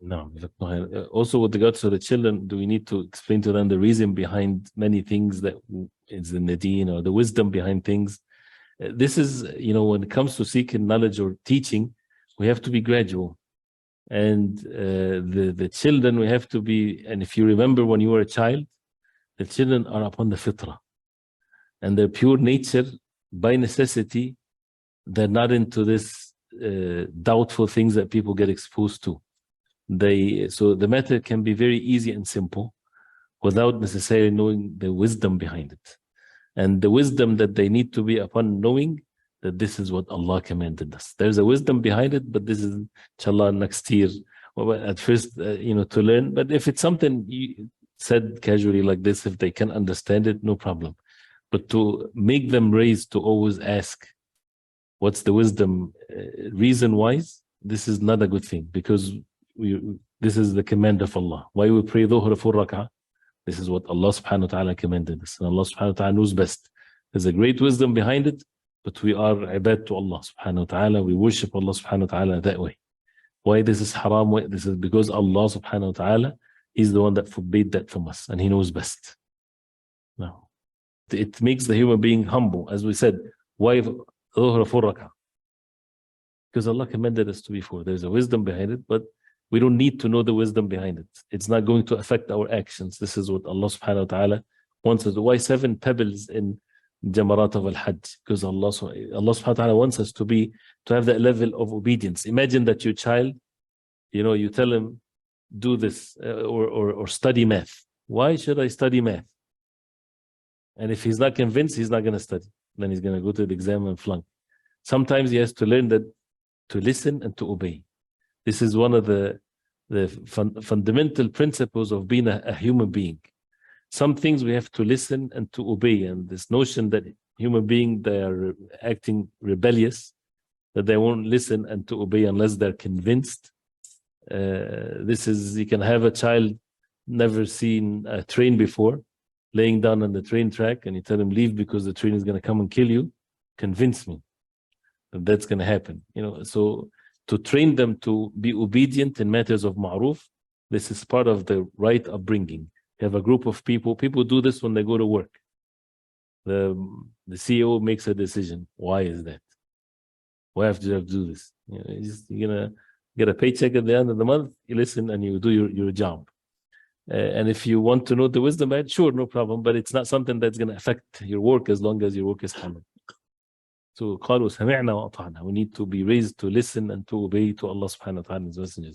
No. Also, with regards to the children, do we need to explain to them the reason behind many things that is in the deen, or the wisdom behind things? This is, when it comes to seeking knowledge or teaching, we have to be gradual. And the children, we have to be, and if you remember when you were a child, the children are upon the fitrah. And their pure nature, by necessity, they're not into this doubtful things that people get exposed to. So the matter can be very easy and simple without necessarily knowing the wisdom behind it. And the wisdom that they need to be upon knowing that this is what Allah commanded us. There's a wisdom behind it, but this is, inshallah, next year. Well, at first, to learn. But if it's something you said casually like this, if they can understand it, no problem. But to make them raise to always ask, what's the wisdom reason-wise? This is not a good thing, because this is the command of Allah. Why we pray dhuhr 4 rak'ah? This is what Allah subhanahu wa ta'ala commanded us. And Allah subhanahu wa ta'ala knows best. There's a great wisdom behind it, but we are ibad to Allah subhanahu wa ta'ala. We worship Allah subhanahu wa ta'ala that way. Why this is haram? This is because Allah subhanahu wa ta'ala is the one that forbade that from us, and He knows best. Now, it makes the human being humble. As we said, why dhuhr 4 rak'ah? Because Allah commanded us to be 4. There's a wisdom behind it, but we don't need to know the wisdom behind it. It's not going to affect our actions. This is what Allah subhanahu wa ta'ala wants us to. Why 7 pebbles in Jamarat of Al-Hajj? Because Allah subhanahu wa ta'ala wants us to have that level of obedience. Imagine that your child, you tell him, do this or study math. Why should I study math? And if he's not convinced, he's not going to study. Then he's going to go to the exam and flunk. Sometimes he has to learn that to listen and to obey. This is one of the fundamental principles of being a human being. Some things we have to listen and to obey, and this notion that human beings, they are acting rebellious, that they won't listen and to obey unless they're convinced. You can have a child never seen a train before, laying down on the train track, and you tell him leave because the train is going to come and kill you. Convince me that that's going to happen. So to train them to be obedient in matters of ma'ruf, this is part of the right upbringing. You have a group of people do this when they go to work. The CEO makes a decision. Why is that? Why have to do this? You're going to get a paycheck at the end of the month, you listen and you do your job. And if you want to know the wisdom, sure, no problem, but it's not something that's going to affect your work as long as your work is halal. So قالوا سمعنا وأطعنا. We need to be raised to listen and to obey to Allah subhanahu wa ta'ala and His Messenger.